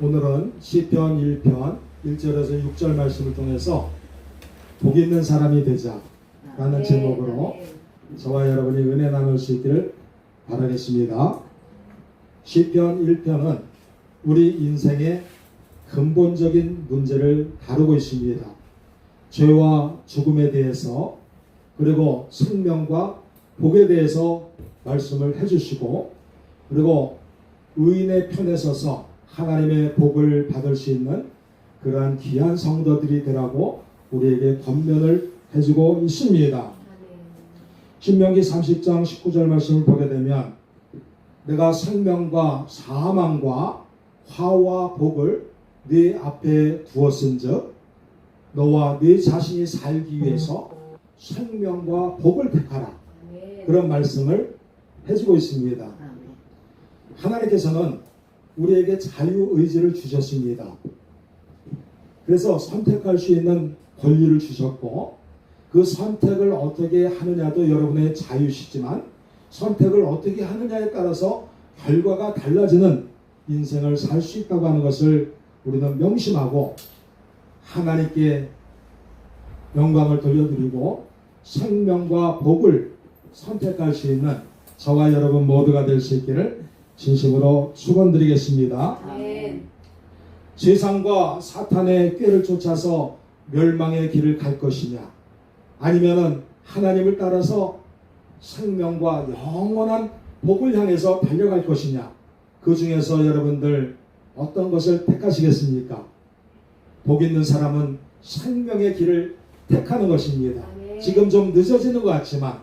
오늘은 시편 1편 1절에서 6절 말씀을 통해서 복 있는 사람이 되자 라는 제목으로 저와 여러분이 은혜 나눌 수 있기를 바라겠습니다. 시편 1편은 우리 인생의 근본적인 문제를 다루고 있습니다. 죄와 죽음에 대해서 그리고 생명과 복에 대해서 말씀을 해주시고 그리고 의인의 편에 서서 하나님의 복을 받을 수 있는 그러한 귀한 성도들이 되라고 우리에게 권면을 해주고 있습니다. 신명기 30장 19절 말씀을 보게 되면 내가 생명과 사망과 화와 복을 네 앞에 두었은즉 너와 네 자신이 살기 위해서 생명과 복을 택하라. 그런 말씀을 해주고 있습니다. 하나님께서는 우리에게 자유의지를 주셨습니다. 그래서 선택할 수 있는 권리를 주셨고 그 선택을 어떻게 하느냐도 여러분의 자유시지만 선택을 어떻게 하느냐에 따라서 결과가 달라지는 인생을 살 수 있다고 하는 것을 우리는 명심하고 하나님께 영광을 돌려드리고 생명과 복을 선택할 수 있는 저와 여러분 모두가 될 수 있기를 진심으로 축원드리겠습니다. 세상과 사탄의 꾀를 쫓아서 멸망의 길을 갈 것이냐 아니면은 하나님을 따라서 생명과 영원한 복을 향해서 달려갈 것이냐 그 중에서 여러분들 어떤 것을 택하시겠습니까? 복 있는 사람은 생명의 길을 택하는 것입니다. 지금 좀 늦어지는 것 같지만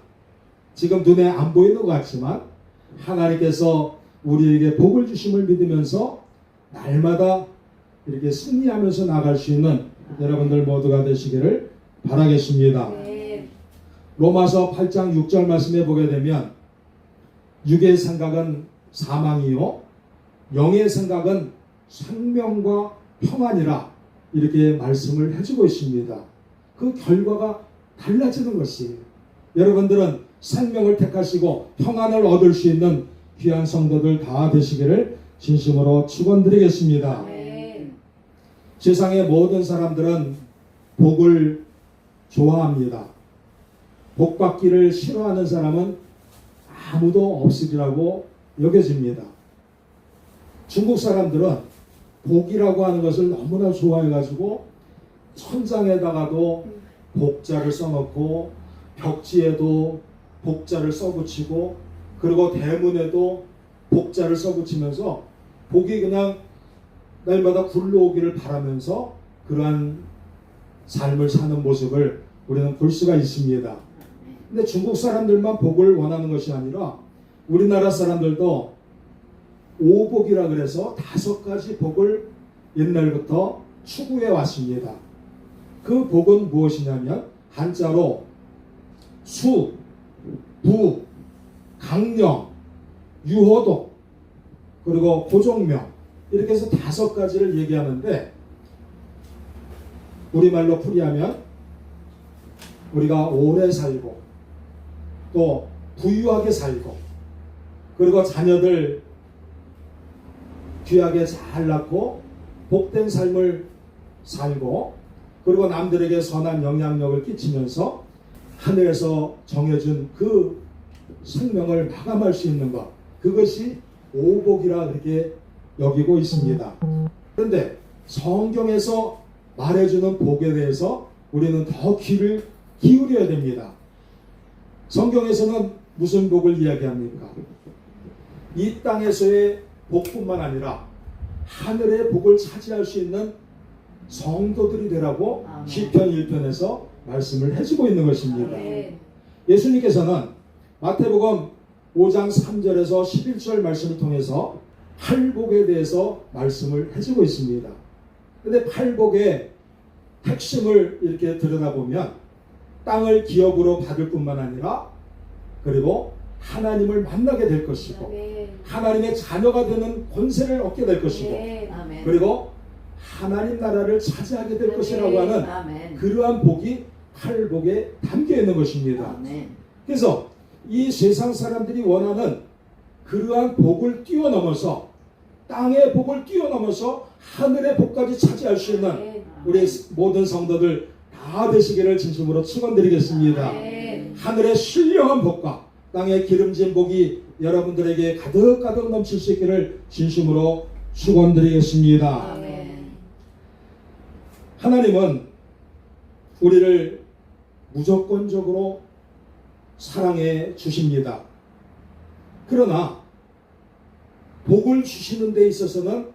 지금 눈에 안 보이는 것 같지만 하나님께서 우리에게 복을 주심을 믿으면서 날마다 이렇게 승리하면서 나갈 수 있는 여러분들 모두가 되시기를 바라겠습니다. 로마서 8장 6절 말씀에 보게 되면 육의 생각은 사망이요 영의 생각은 생명과 평안이라 이렇게 말씀을 해주고 있습니다. 그 결과가 달라지는 것이 여러분들은 생명을 택하시고 평안을 얻을 수 있는 귀한 성도들 다 되시기를 진심으로 축원드리겠습니다. 세상의 모든 사람들은 복을 좋아합니다. 복 받기를 싫어하는 사람은 아무도 없으리라고 여겨집니다. 중국 사람들은 복이라고 하는 것을 너무나 좋아해가지고 천장에다가도 복자를 써놓고 벽지에도 복자를 써붙이고 그리고 대문에도 복자를 써붙이면서 복이 그냥 날마다 굴러오기를 바라면서 그러한 삶을 사는 모습을 우리는 볼 수가 있습니다. 근데 중국 사람들만 복을 원하는 것이 아니라 우리나라 사람들도 오복이라 그래서 5가지 복을 옛날부터 추구해 왔습니다. 그 복은 무엇이냐면 한자로 수, 부, 강령, 유호독, 그리고 고종명 이렇게 해서 5가지를 얘기하는데 우리말로 풀이하면 우리가 오래 살고 또 부유하게 살고 그리고 자녀들 귀하게 잘 낳고 복된 삶을 살고 그리고 남들에게 선한 영향력을 끼치면서 하늘에서 정해준 그 생명을 마감할 수 있는 것 그것이 오복이라 그렇게 여기고 있습니다. 그런데 성경에서 말해주는 복에 대해서 우리는 더 귀를 기울여야 됩니다. 성경에서는 무슨 복을 이야기합니까? 이 땅에서의 복뿐만 아니라 하늘의 복을 차지할 수 있는 성도들이 되라고 시편 1편에서 말씀을 해주고 있는 것입니다. 예수님께서는 마태복음 5장 3절에서 11절 말씀을 통해서 팔복에 대해서 말씀을 해주고 있습니다. 그런데 팔복의 핵심을 이렇게 들여다보면 땅을 기업으로 받을 뿐만 아니라 그리고 하나님을 만나게 될 것이고 하나님의 자녀가 되는 권세를 얻게 될 것이고 그리고 하나님 나라를 차지하게 될 것이라고 하는 그러한 복이 팔복에 담겨 있는 것입니다. 그래서 이 세상 사람들이 원하는 그러한 복을 뛰어넘어서 땅의 복을 뛰어넘어서 하늘의 복까지 차지할 수 있는 우리 모든 성도들 다 되시기를 진심으로 축원드리겠습니다. 하늘의 신령한 복과 땅의 기름진 복이 여러분들에게 가득가득 넘칠 수 있기를 진심으로 축원드리겠습니다. 하나님은 우리를 무조건적으로 사랑해 주십니다. 그러나 복을 주시는 데 있어서는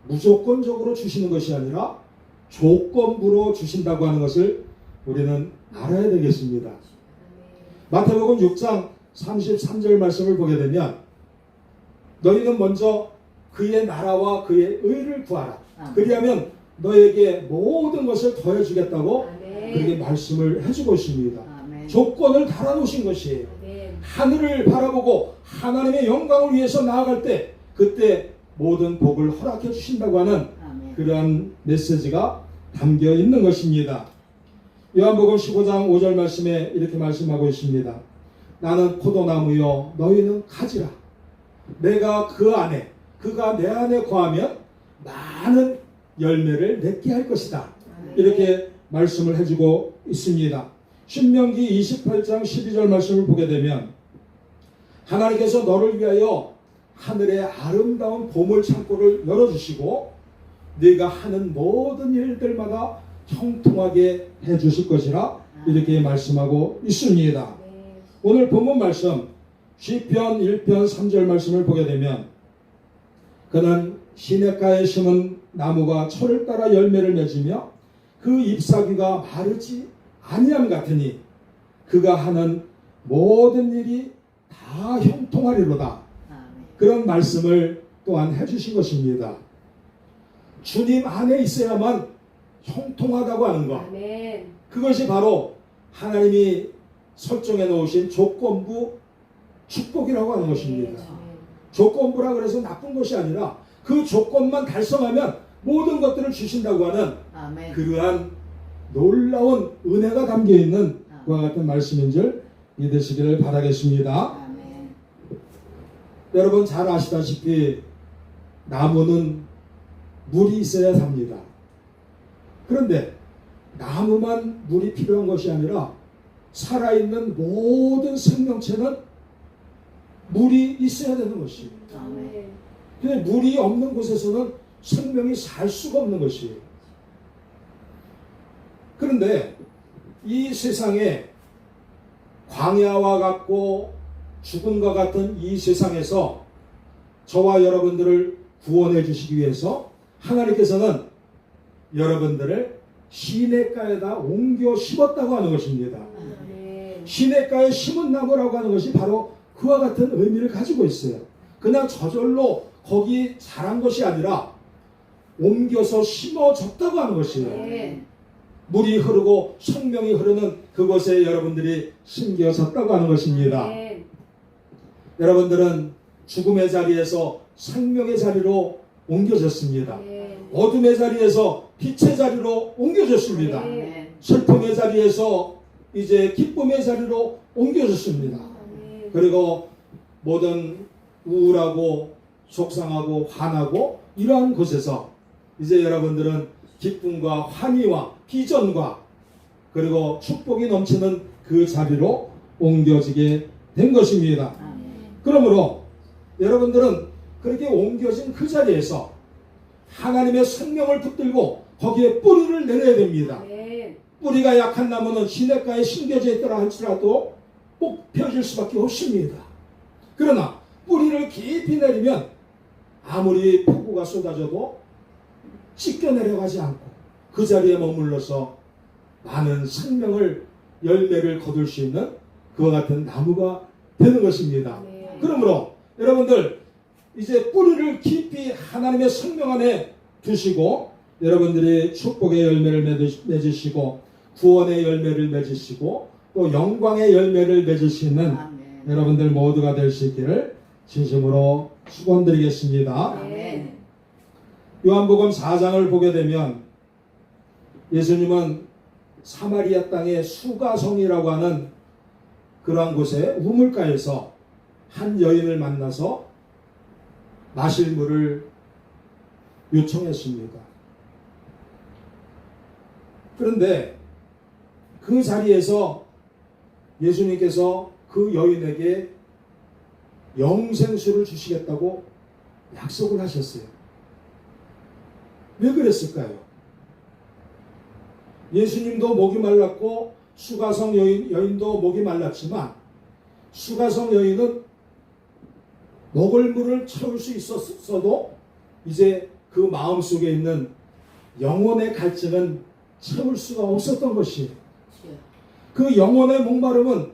무조건적으로 주시는 것이 아니라 조건부로 주신다고 하는 것을 우리는 알아야 되겠습니다. 마태복음 6장 33절 말씀을 보게 되면 너희는 먼저 그의 나라와 그의 의를 구하라. 그리하면 너에게 모든 것을 더해주겠다고 그렇게 말씀을 해주고 있습니다. 조건을 달아놓으신 것이에요. 하늘을 바라보고 하나님의 영광을 위해서 나아갈 때 그때 모든 복을 허락해 주신다고 하는 그러한 메시지가 담겨 있는 것입니다. 요한복음 15장 5절 말씀에 이렇게 말씀하고 있습니다. 나는 포도나무요 너희는 가지라. 내가 그 안에 그가 내 안에 거하면 많은 열매를 맺게 할 것이다. 이렇게 말씀을 해주고 있습니다. 신명기 28장 12절 말씀을 보게 되면 하나님께서 너를 위하여 하늘의 아름다운 보물 창고를 열어주시고 네가 하는 모든 일들마다 형통하게 해주실 것이라 이렇게 말씀하고 있습니다. 오늘 본문 말씀 시편 1편 3절 말씀을 보게 되면 그는 시냇가에 심은 나무가 철을 따라 열매를 맺으며 그 잎사귀가 마르지 아니함 같으니 그가 하는 모든 일이 다 형통하리로다. 그런 말씀을 또한 해주신 것입니다. 주님 안에 있어야만 형통하다고 하는 것. 그것이 바로 하나님이 설정해 놓으신 조건부 축복이라고 하는 것입니다. 조건부라 그래서 나쁜 것이 아니라 그 조건만 달성하면 모든 것들을 주신다고 하는 그러한 놀라운 은혜가 담겨있는 그와 같은 말씀인 줄 믿으시기를 바라겠습니다. 여러분 잘 아시다시피 나무는 물이 있어야 삽니다. 그런데 나무만 물이 필요한 것이 아니라 살아있는 모든 생명체는 물이 있어야 되는 것입니다. 근데 물이 없는 곳에서는 생명이 살 수가 없는 것이에요. 그런데 이 세상에 광야와 같고 죽음과 같은 이 세상에서 저와 여러분들을 구원해 주시기 위해서 하나님께서는 여러분들을 시냇가에다 옮겨 심었다고 하는 것입니다. 시냇가에 심은 나무라고 하는 것이 바로 그와 같은 의미를 가지고 있어요. 그냥 저절로 거기 자란 것이 아니라 옮겨서 심어졌다고 하는 것이에요. 물이 흐르고 생명이 흐르는 그곳에 여러분들이 심겨졌다고 하는 것입니다. 여러분들은 죽음의 자리에서 생명의 자리로 옮겨졌습니다. 어둠의 자리에서 빛의 자리로 옮겨졌습니다. 슬픔의 자리에서 이제 기쁨의 자리로 옮겨졌습니다. 그리고 모든 우울하고 속상하고 화나고 이러한 곳에서 이제 여러분들은 기쁨과 환희와 비전과 그리고 축복이 넘치는 그 자리로 옮겨지게 된 것입니다. 그러므로 여러분들은 그렇게 옮겨진 그 자리에서 하나님의 생명을 붙들고 거기에 뿌리를 내려야 됩니다. 뿌리가 약한 나무는 시냇가에 심겨져 있더라 할지라도 꼭 펴질 수밖에 없습니다. 그러나 뿌리를 깊이 내리면 아무리 폭우가 쏟아져도 찢겨 내려가지 않고 그 자리에 머물러서 많은 생명을 열매를 거둘 수 있는 그와 같은 나무가 되는 것입니다. 그러므로 여러분들 이제 뿌리를 깊이 하나님의 생명 안에 두시고 여러분들이 축복의 열매를 맺으시고 구원의 열매를 맺으시고 또 영광의 열매를 맺을 수 있는 여러분들 모두가 될 수 있기를 진심으로 축원드리겠습니다. 요한복음 4장을 보게 되면 예수님은 사마리아 땅의 수가성이라고 하는 그러한 곳에 우물가에서 한 여인을 만나서 마실 물을 요청했습니다. 그런데 그 자리에서 예수님께서 그 여인에게 영생수를 주시겠다고 약속을 하셨어요. 왜 그랬을까요? 예수님도 목이 말랐고 수가성 여인도 목이 말랐지만 수가성 여인은 먹을 물을 채울 수 있었어도 이제 그 마음속에 있는 영혼의 갈증은 채울 수가 없었던 것이에요. 그 영혼의 목마름은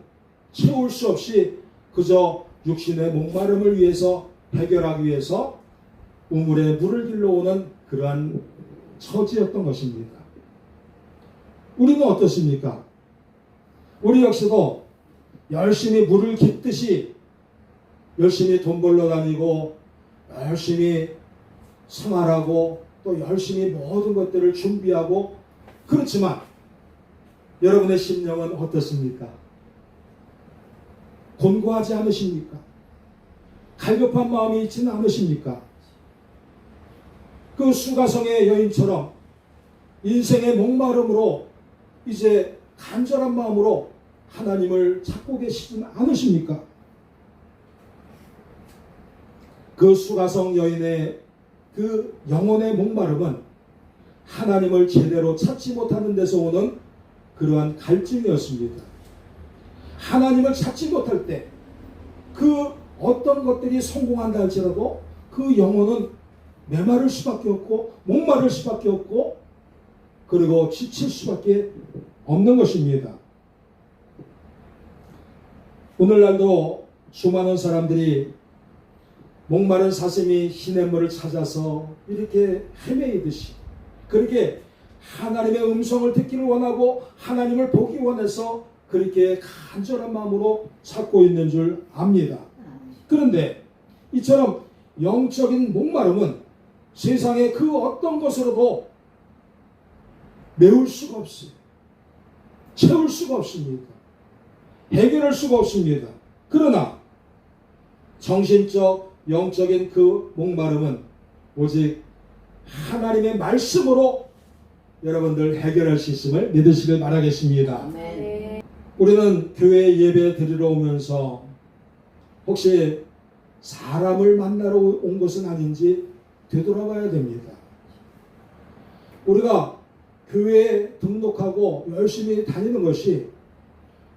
채울 수 없이 그저 육신의 목마름을 위해서 해결하기 위해서 우물에 물을 길러오는 그러한 처지였던 것입니다. 우리는 어떻습니까? 우리 역시도 열심히 물을 깃듯이 열심히 돈 벌러 다니고 열심히 생활하고 또 열심히 모든 것들을 준비하고 그렇지만 여러분의 심령은 어떻습니까? 곤고하지 않으십니까? 갈급한 마음이 있지는 않으십니까? 그 수가성의 여인처럼 인생의 목마름으로 이제 간절한 마음으로 하나님을 찾고 계시지는 않으십니까? 그 수가성 여인의 그 영혼의 목마름은 하나님을 제대로 찾지 못하는 데서 오는 그러한 갈증이었습니다. 하나님을 찾지 못할 때 그 어떤 것들이 성공한다 할지라도 그 영혼은 메마를 수밖에 없고 목마를 수밖에 없고 그리고 지칠 수밖에 없는 것입니다. 오늘날도 수많은 사람들이 목마른 사슴이 시냇물을 찾아서 이렇게 헤매이듯이 그렇게 하나님의 음성을 듣기를 원하고 하나님을 보기 원해서 그렇게 간절한 마음으로 찾고 있는 줄 압니다. 그런데 이처럼 영적인 목마름은 세상의 그 어떤 것으로도 메울 수가 없어요. 채울 수가 없습니다. 해결할 수가 없습니다. 그러나 정신적, 영적인 그 목마름은 오직 하나님의 말씀으로 여러분들 해결할 수 있음을 믿으시길 바라겠습니다. 네. 우리는 교회 예배 드리러 오면서 혹시 사람을 만나러 온 것은 아닌지 되돌아봐야 됩니다. 우리가 교회에 등록하고 열심히 다니는 것이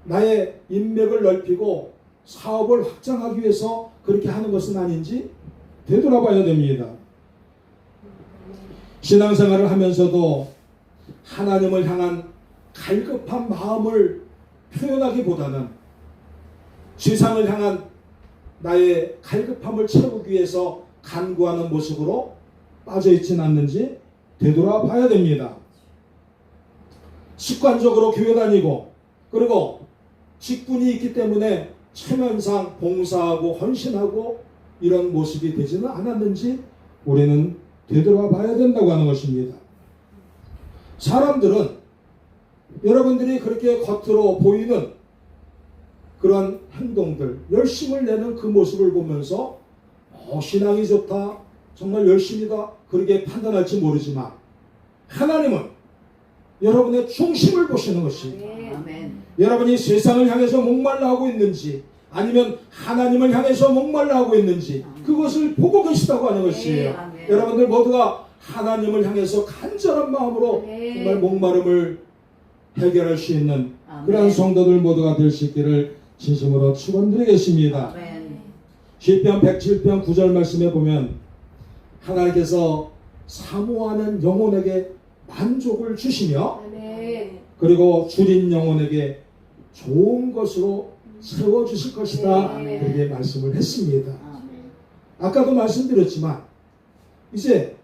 나의 인맥을 넓히고 사업을 확장하기 위해서 그렇게 하는 것은 아닌지 되돌아봐야 됩니다. 신앙생활을 하면서도 하나님을 향한 갈급한 마음을 표현하기보다는 세상을 향한 나의 갈급함을 채우기 위해서 간구하는 모습으로 빠져있지는 않는지 되돌아봐야 됩니다. 습관적으로 교회 다니고 그리고 직분이 있기 때문에 체면상 봉사하고 헌신하고 이런 모습이 되지는 않았는지 우리는 되돌아봐야 된다고 하는 것입니다. 사람들은 여러분들이 그렇게 겉으로 보이는 그런 행동들, 열심을 내는 그 모습을 보면서 신앙이 좋다, 정말 열심이다 그렇게 판단할지 모르지만 하나님은 여러분의 중심을 보시는 것입니다. 아멘. 여러분이 세상을 향해서 목말라 하고 있는지 아니면 하나님을 향해서 목말라 하고 있는지 그것을 보고 계시다고 하는 것이에요. 아멘. 여러분들 모두가 하나님을 향해서 간절한 마음으로 정말 목마름을 해결할 수 있는 그러한 성도들 모두가 될 수 있기를 진심으로 축원드리겠습니다. 아멘. 시편 107편 9절 말씀에 보면 하나님께서 사모하는 영혼에게 만족을 주시며 아멘. 그리고 줄인 영혼에게 좋은 것으로 세워주실 것이다 네. 그렇게 말씀을 했습니다. 아멘. 아까도 말씀드렸지만 이제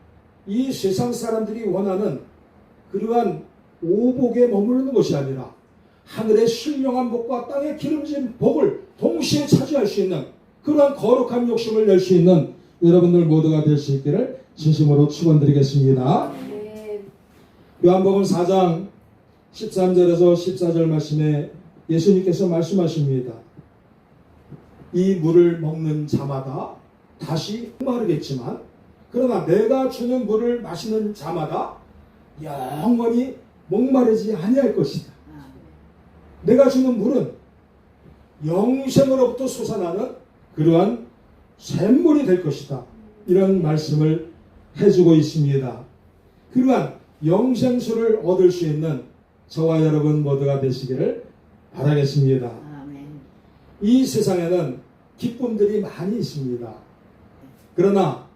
이 세상 사람들이 원하는 그러한 오복에 머무르는 것이 아니라 하늘의 신령한 복과 땅의 기름진 복을 동시에 차지할 수 있는 그러한 거룩한 욕심을 낼 수 있는 여러분들 모두가 될 수 있기를 진심으로 축원드리겠습니다. 아멘. 요한복음 4장 13절에서 14절 말씀에 예수님께서 말씀하십니다. 이 물을 먹는 자마다 다시 목마르겠지만 그러나 내가 주는 물을 마시는 자마다 영원히 목마르지 아니할 것이다. 내가 주는 물은 영생으로부터 솟아나는 그러한 샘물이 될 것이다. 이런 말씀을 해주고 있습니다. 그러한 영생수를 얻을 수 있는 저와 여러분 모두가 되시기를 바라겠습니다. 아멘. 이 세상에는 기쁨들이 많이 있습니다. 그러나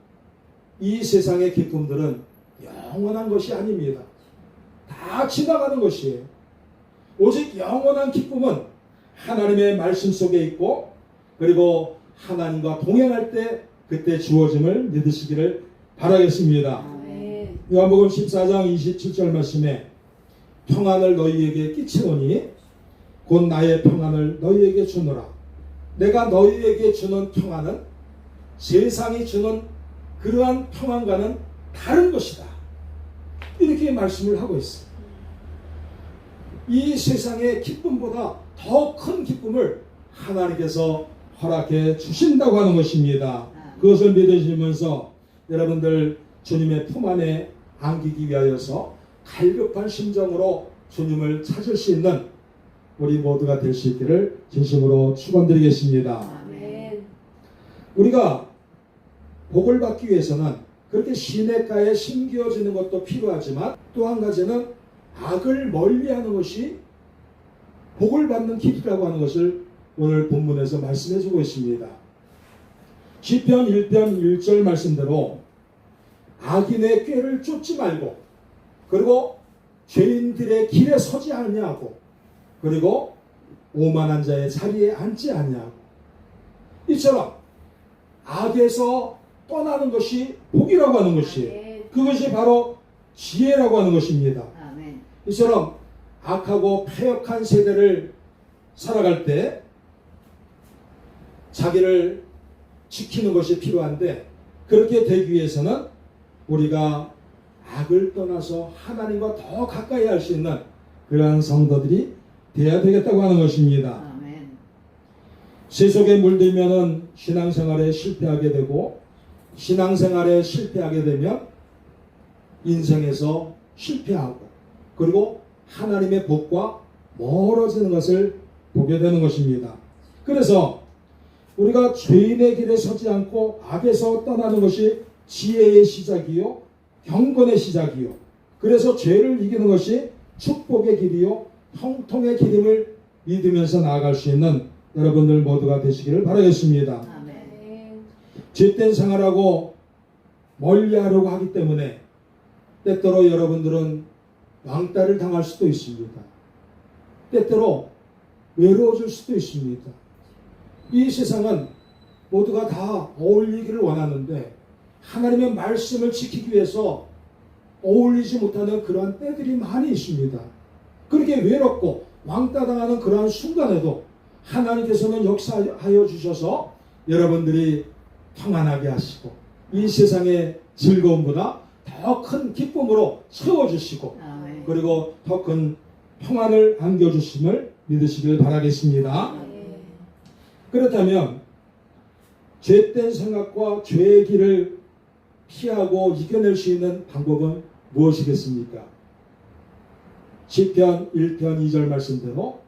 이 세상의 기쁨들은 영원한 것이 아닙니다. 다 지나가는 것이에요. 오직 영원한 기쁨은 하나님의 말씀 속에 있고 그리고 하나님과 동행할 때 그때 주어짐을 믿으시기를 바라겠습니다. 아멘. 요한복음 14장 27절 말씀에 평안을 너희에게 끼치노니 곧 나의 평안을 너희에게 주노라. 내가 너희에게 주는 평안은 세상이 주는 그러한 평안과는 다른 것이다. 이렇게 말씀을 하고 있어요. 이 세상의 기쁨보다 더 큰 기쁨을 하나님께서 허락해 주신다고 하는 것입니다. 그것을 믿으시면서 여러분들 주님의 품 안에 안기기 위하여서 갈급한 심정으로 주님을 찾을 수 있는 우리 모두가 될 수 있기를 진심으로 축원드리겠습니다. 아멘. 우리가 복을 받기 위해서는 그렇게 시냇가에 심기어지는 것도 필요하지만 또 한 가지는 악을 멀리하는 것이 복을 받는 길이라고 하는 것을 오늘 본문에서 말씀해 주고 있습니다. 시편 1편 1절 말씀대로 악인의 꾀를 쫓지 말고 그리고 죄인들의 길에 서지 아니하고 그리고 오만한 자의 자리에 앉지 아니하고 이처럼 악에서 떠나는 것이 복이라고 하는 것이에요. 그것이 바로 지혜라고 하는 것입니다. 아멘. 이처럼 악하고 패역한 세대를 살아갈 때 자기를 지키는 것이 필요한데 그렇게 되기 위해서는 우리가 악을 떠나서 하나님과 더 가까이 할 수 있는 그러한 성도들이 되어야 되겠다고 하는 것입니다. 아멘. 세속에 물들면은 신앙생활에 실패하게 되고 신앙생활에 실패하게 되면 인생에서 실패하고 그리고 하나님의 복과 멀어지는 것을 보게 되는 것입니다. 그래서 우리가 죄인의 길에 서지 않고 악에서 떠나는 것이 지혜의 시작이요 경건의 시작이요 그래서 죄를 이기는 것이 축복의 길이요 형통의 길임을 믿으면서 나아갈 수 있는 여러분들 모두가 되시기를 바라겠습니다. 아멘. 죄된 생활하고 멀리하려고 하기 때문에 때때로 여러분들은 왕따를 당할 수도 있습니다. 때때로 외로워질 수도 있습니다. 이 세상은 모두가 다 어울리기를 원하는데 하나님의 말씀을 지키기 위해서 어울리지 못하는 그러한 때들이 많이 있습니다. 그렇게 외롭고 왕따당하는 그러한 순간에도 하나님께서는 역사하여 주셔서 여러분들이 평안하게 하시고 이 세상의 즐거움보다 더 큰 기쁨으로 채워주시고 아멘. 그리고 더 큰 평안을 안겨주심을 믿으시길 바라겠습니다. 아멘. 그렇다면 죄된 생각과 죄의 길을 피하고 이겨낼 수 있는 방법은 무엇이겠습니까? 시편 1편 2절 말씀대로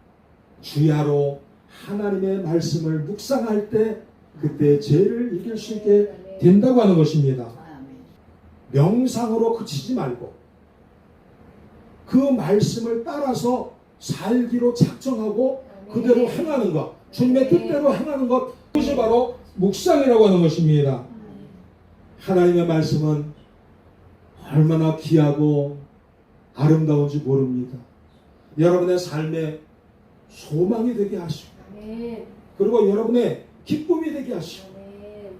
주야로 하나님의 말씀을 묵상할 때 그때 죄를 이길 수 있게 된다고 하는 것입니다. 아멘. 명상으로 그치지 말고 그 말씀을 따라서 살기로 작정하고 그대로 행하는 것, 주님의 뜻대로 행하는 것, 그것이 바로 묵상이라고 하는 것입니다. 하나님의 말씀은 얼마나 귀하고 아름다운지 모릅니다. 여러분의 삶에 소망이 되게 하시고 그리고 여러분의 기쁨이 되게 하시고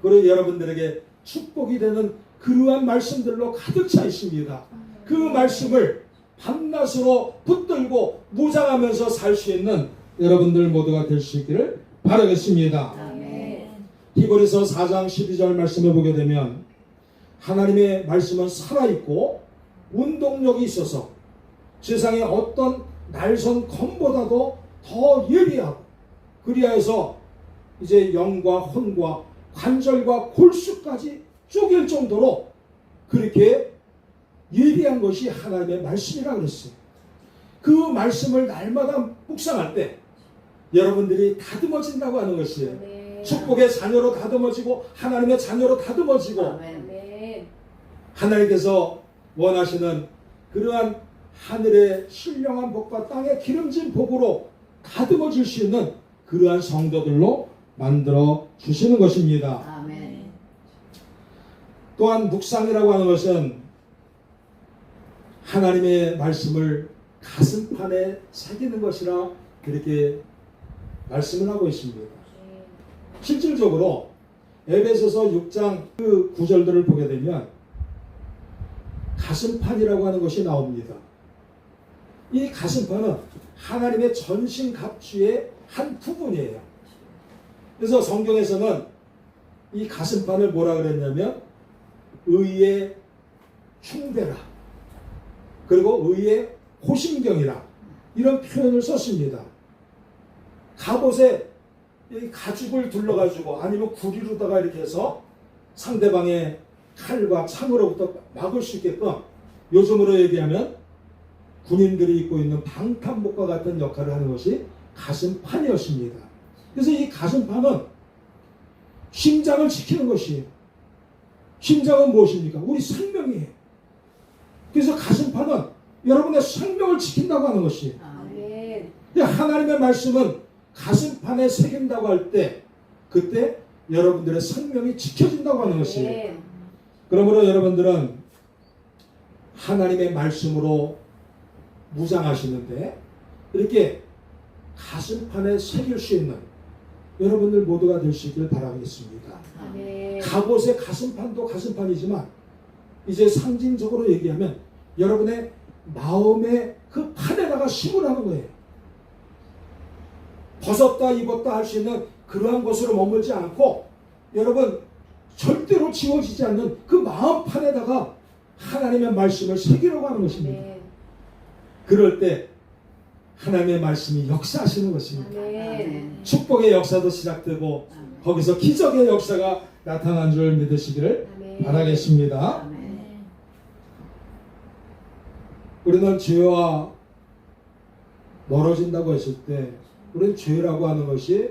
그리고 여러분들에게 축복이 되는 그러한 말씀들로 가득 차 있습니다. 그 말씀을 밤낮으로 붙들고 무장하면서 살 수 있는 여러분들 모두가 될 수 있기를 바라겠습니다. 아멘. 히브리서 4장 12절 말씀을 보게 되면 하나님의 말씀은 살아있고 운동력이 있어서 세상의 어떤 날선 검보다도 더 예리하고 그리하여서 이제 영과 혼과 관절과 골수까지 쪼갤 정도로 그렇게 예비한 것이 하나님의 말씀이라 그랬어요. 그 말씀을 날마다 묵상할 때 여러분들이 다듬어진다고 하는 것이에요. 아멘. 축복의 자녀로 다듬어지고 하나님의 자녀로 다듬어지고 아멘. 하나님께서 원하시는 그러한 하늘의 신령한 복과 땅의 기름진 복으로 다듬어질 수 있는 그러한 성도들로 만들어 주시는 것입니다. 아멘. 또한 묵상이라고 하는 것은 하나님의 말씀을 가슴판에 새기는 것이라 그렇게 말씀을 하고 있습니다. 실질적으로 에베소서 6장 그 구절들을 보게 되면 가슴판이라고 하는 것이 나옵니다. 이 가슴판은 하나님의 전신갑주의 한 부분이에요. 그래서 성경에서는 이 가슴판을 뭐라 그랬냐면 의의 흉배라, 그리고 의의 호심경이라, 이런 표현을 썼습니다. 갑옷에 이 가죽을 둘러가지고 아니면 구리로다가 이렇게 해서 상대방의 칼과 창으로부터 막을 수 있게끔, 요즘으로 얘기하면 군인들이 입고 있는 방탄복과 같은 역할을 하는 것이 가슴판이었습니다. 그래서 이 가슴판은 심장을 지키는 것이에요. 심장은 무엇입니까? 우리 생명이에요. 그래서 가슴판은 여러분의 생명을 지킨다고 하는 것이에요. 아멘. 하나님의 말씀은 가슴판에 새긴다고 할 때 그때 여러분들의 생명이 지켜진다고 하는 것이에요. 아멘. 그러므로 여러분들은 하나님의 말씀으로 무장하시는데 이렇게 가슴판에 새길 수 있는 여러분들 모두가 되시길 바라겠습니다. 아멘. 갑옷의 가슴판도 가슴판이지만 이제 상징적으로 얘기하면 여러분의 마음의 그 판에다가 심을 하는 거예요. 벗었다 입었다 할 수 있는 그러한 것으로 머물지 않고 여러분 절대로 지워지지 않는 그 마음판에다가 하나님의 말씀을 새기려고 하는 것입니다. 아멘. 그럴 때 하나님의 말씀이 역사하시는 것입니다. 아멘. 축복의 역사도 시작되고 거기서 기적의 역사가 나타난 줄 믿으시기를 아멘. 바라겠습니다. 아멘. 우리는 죄와 멀어진다고 했을 때 우리는 죄라고 하는 것이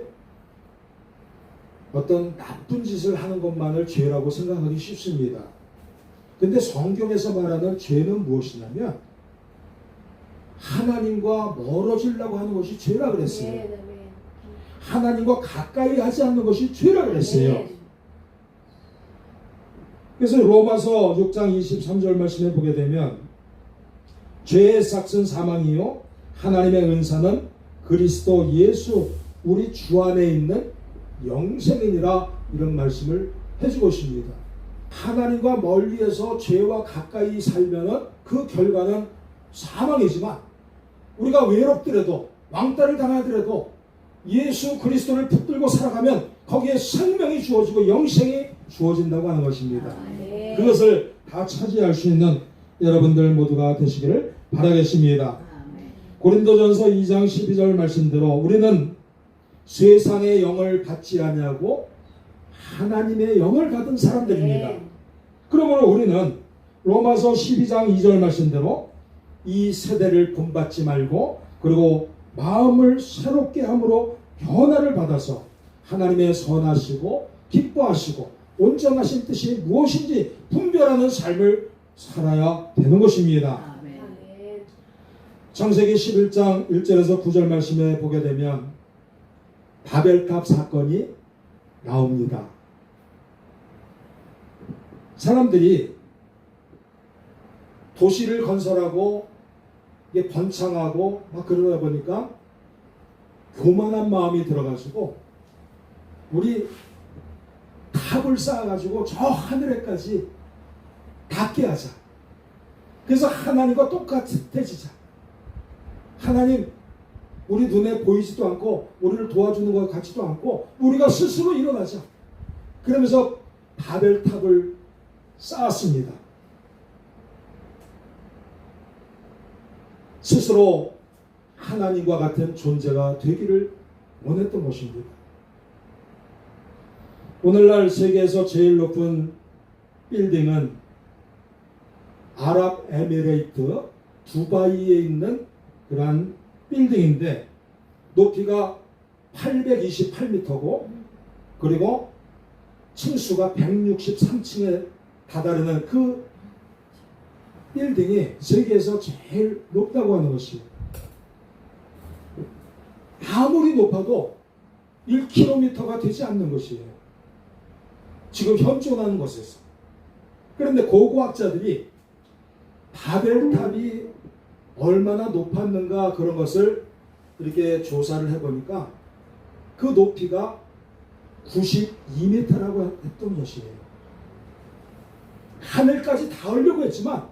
어떤 나쁜 짓을 하는 것만을 죄라고 생각하기 쉽습니다. 근데 성경에서 말하는 죄는 무엇이냐면 하나님과 멀어지려고 하는 것이 죄라 그랬어요. 아멘. 아멘. 하나님과 가까이 하지 않는 것이 죄라 그랬어요. 아멘. 그래서 로마서 6장 23절 말씀에 보게 되면 죄의 삭은 사망이요 하나님의 은사는 그리스도 예수 우리 주 안에 있는 영생이니라, 이런 말씀을 해주고 있습니다. 하나님과 멀리해서 죄와 가까이 살면은 그 결과는 사망이지만 우리가 외롭더라도 왕따를 당하더라도 예수 그리스도를 붙들고 살아가면 거기에 생명이 주어지고 영생이 주어진다고 하는 것입니다. 아멘. 그것을 다 차지할 수 있는 여러분들 모두가 되시기를 바라겠습니다. 아멘. 고린도전서 2장 12절 말씀대로 우리는 세상의 영을 받지 아니하고 하나님의 영을 받은 사람들입니다. 아멘. 그러므로 우리는 로마서 12장 2절 말씀대로 이 세대를 본받지 말고 그리고 마음을 새롭게 함으로 변화를 받아서 하나님의 선하시고 기뻐하시고 온전하신 뜻이 무엇인지 분별하는 삶을 살아야 되는 것입니다. 아멘. 아멘. 창세기 11장 1절에서 9절 말씀에 보게 되면 바벨탑 사건이 나옵니다. 사람들이 도시를 건설하고 이게 번창하고 막 그러다 보니까 교만한 마음이 들어가지고 우리 탑을 쌓아가지고 저 하늘에까지 닿게 하자. 그래서 하나님과 똑같아지자. 하나님 우리 눈에 보이지도 않고 우리를 도와주는 것 같지도 않고 우리가 스스로 일어나자. 그러면서 바벨탑을 쌓았습니다. 스스로 하나님과 같은 존재가 되기를 원했던 것입니다. 오늘날 세계에서 제일 높은 빌딩은 아랍에미레이트 두바이에 있는 그러한 빌딩인데 높이가 828m고 그리고 층수가 163층에 다다르는 그 빌딩이 세계에서 제일 높다고 하는 것이에요. 아무리 높아도 1km가 되지 않는 것이에요. 지금 현존하는 것에서. 그런데 고고학자들이 바벨탑이 얼마나 높았는가 그런 것을 이렇게 조사를 해보니까 그 높이가 92m라고 했던 것이에요. 하늘까지 닿으려고 했지만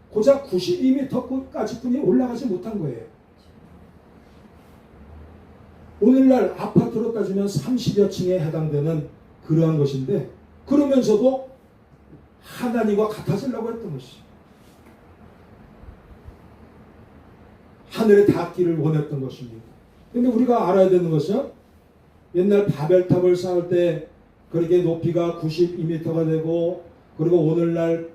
고작 92m까지뿐이 올라가지 못한 거예요. 오늘날 아파트로 따지면 30여 층에 해당되는 그러한 것인데 그러면서도 하나님과 같아지려고 했던 것이죠. 하늘에 닿기를 원했던 것입니다. 그런데 우리가 알아야 되는 것은 옛날 바벨탑을 쌓을 때 그렇게 높이가 92m가 되고 그리고 오늘날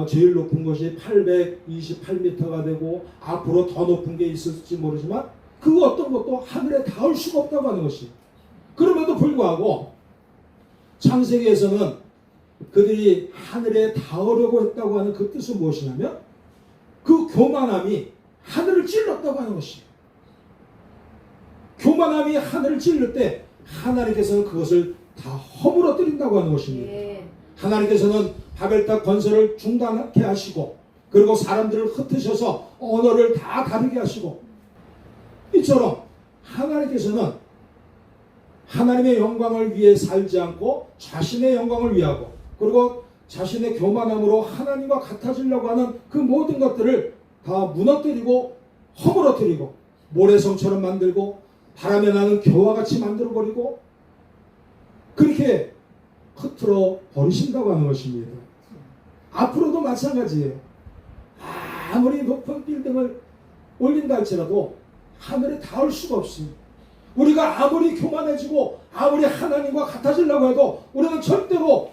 제일 높은 것이 828m가 되고 앞으로 더 높은 게 있을지 모르지만 그 어떤 것도 하늘에 닿을 수가 없다고 하는 것이. 그럼에도 불구하고 창세기에서는 그들이 하늘에 닿으려고 했다고 하는 그 뜻은 무엇이냐면 그 교만함이 하늘을 찔렀다고 하는 것이에요. 교만함이 하늘을 찔릴 때 하나님께서는 그것을 다 허물어뜨린다고 하는 것입니다. 네. 하나님께서는 바벨탑 건설을 중단하게 하시고 그리고 사람들을 흩으셔서 언어를 다 다르게 하시고 이처럼 하나님께서는 하나님의 영광을 위해 살지 않고 자신의 영광을 위하고 그리고 자신의 교만함으로 하나님과 같아지려고 하는 그 모든 것들을 다 무너뜨리고 허물어뜨리고 모래성처럼 만들고 바람에 나는 겨와 같이 만들어버리고 그렇게 흐트러 버리신다고 하는 것입니다. 앞으로도 마찬가지예요. 아무리 높은 빌딩을 올린다 할지라도 하늘에 닿을 수가 없습니다. 우리가 아무리 교만해지고 아무리 하나님과 같아지려고 해도 우리는 절대로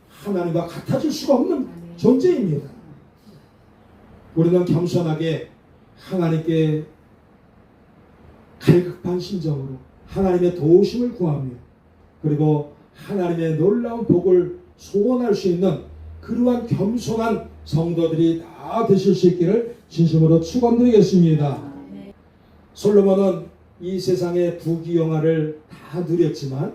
하나님과 같아질 수가 없는 존재입니다. 우리는 겸손하게 하나님께 갈급한 심정으로 하나님의 도우심을 구하며 그리고 하나님의 놀라운 복을 소원할 수 있는 그러한 겸손한 성도들이 다 되실 수 있기를 진심으로 축원드리겠습니다. 솔로몬은 이 세상의 부귀영화를 다 누렸지만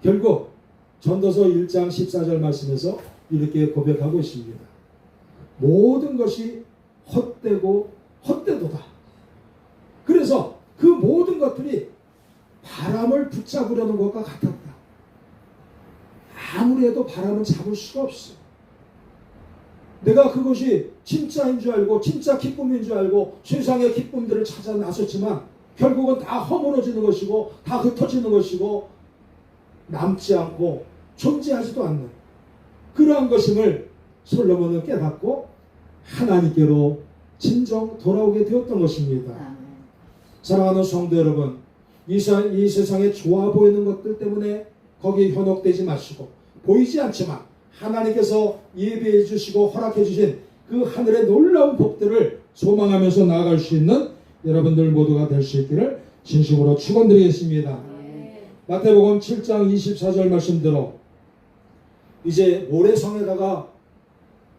결국 전도서 1장 14절 말씀에서 이렇게 고백하고 있습니다. 모든 것이 헛되고 헛되도다. 그래서 그 모든 것들이 바람을 붙잡으려는 것과 같았다. 아무리 해도 바람은 잡을 수가 없어. 내가 그것이 진짜인 줄 알고 진짜 기쁨인 줄 알고 세상의 기쁨들을 찾아 나섰지만 결국은 다 허물어지는 것이고 다 흩어지는 것이고 남지 않고 존재하지도 않는 그러한 것임을 솔로몬은 깨닫고 하나님께로 진정 돌아오게 되었던 것입니다. 사랑하는 성도 여러분, 이 세상에 좋아 보이는 것들 때문에 거기에 현혹되지 마시고 보이지 않지만 하나님께서 예배해 주시고 허락해 주신 그 하늘의 놀라운 복들을 소망하면서 나아갈 수 있는 여러분들 모두가 될 수 있기를 진심으로 축원드리겠습니다. 마태복음 7장 24절 말씀대로 이제 모래성에다가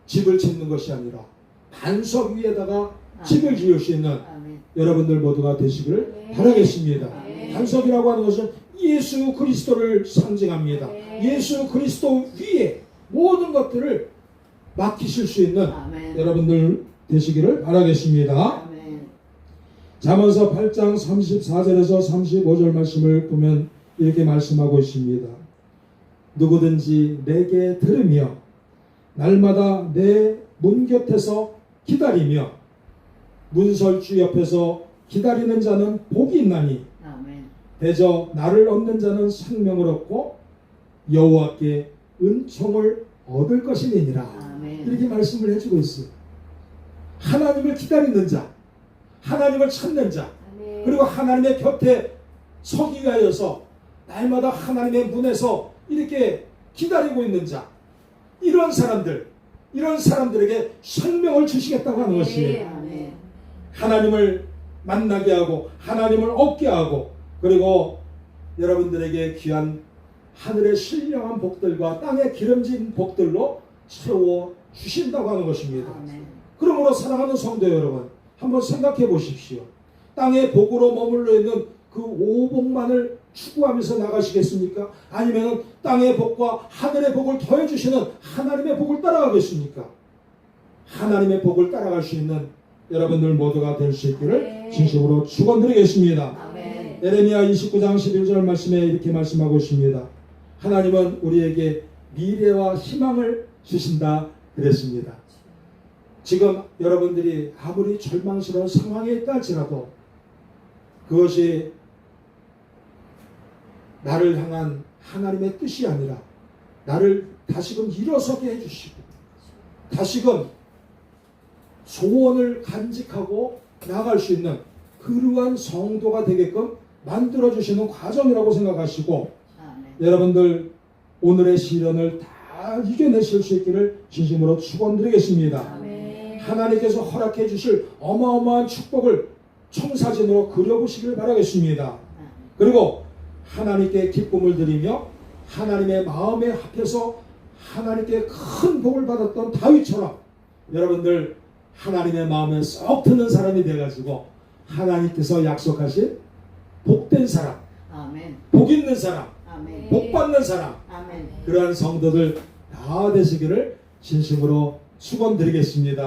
집을 짓는 것이 아니라 반석 위에다가 집을 지을 수 있는 여러분들 모두가 되시기를 바라겠습니다. 반석이라고 하는 것은 예수 그리스도를 상징합니다. 예수 그리스도 위에 모든 것들을 맡기실 수 있는 여러분들 되시기를 바라겠습니다. 잠언서 8장 34절에서 35절 말씀을 보면 이렇게 말씀하고 있습니다. 누구든지 내게 들으며 날마다 내 문 곁에서 기다리며 문설주 옆에서 기다리는 자는 복이 있나니 대저 나를 얻는 자는 생명을 얻고 여호와께 은총을 얻을 것이니라. 이렇게 말씀을 해주고 있어요. 하나님을 기다리는 자, 하나님을 찾는 자, 그리고 하나님의 곁에 서기 위하여서 날마다 하나님의 문에서 이렇게 기다리고 있는 자, 이런 사람들, 이런 사람들에게 생명을 주시겠다고 하는 것이에요. 아멘. 하나님을 만나게 하고 하나님을 얻게 하고 그리고 여러분들에게 귀한 하늘의 신령한 복들과 땅의 기름진 복들로 채워 주신다고 하는 것입니다. 아멘. 그러므로 사랑하는 성도 여러분, 한번 생각해 보십시오. 땅의 복으로 머물러 있는 그 오복만을 추구하면서 나가시겠습니까? 아니면 땅의 복과 하늘의 복을 더해 주시는 하나님의 복을 따라가겠습니까? 하나님의 복을 따라갈 수 있는 여러분들 모두가 될 수 있기를 진심으로 축원드리겠습니다. 아멘. 에레미야 29장 11절 말씀에 이렇게 말씀하고 있습니다. 하나님은 우리에게 미래와 희망을 주신다 그랬습니다. 지금 여러분들이 아무리 절망스러운 상황에 있다 할지라도 그것이 나를 향한 하나님의 뜻이 아니라 나를 다시금 일어서게 해주시고 다시금 소원을 간직하고 나아갈 수 있는 그러한 성도가 되게끔 만들어주시는 과정이라고 생각하시고 아멘. 여러분들 오늘의 시련을 다 이겨내실 수 있기를 진심으로 축원드리겠습니다. 아멘. 하나님께서 허락해 주실 어마어마한 축복을 청사진으로 그려보시길 바라겠습니다. 그리고 하나님께 기쁨을 드리며 하나님의 마음에 합해서 하나님께 큰 복을 받았던 다윗처럼 여러분들 하나님의 마음에 쏙 드는 사람이 돼가지고 하나님께서 약속하신 복된 사람, 아멘. 복 있는 사람, 아멘. 복 받는 사람 아멘. 그러한 성도들 다 되시기를 진심으로 축원드리겠습니다.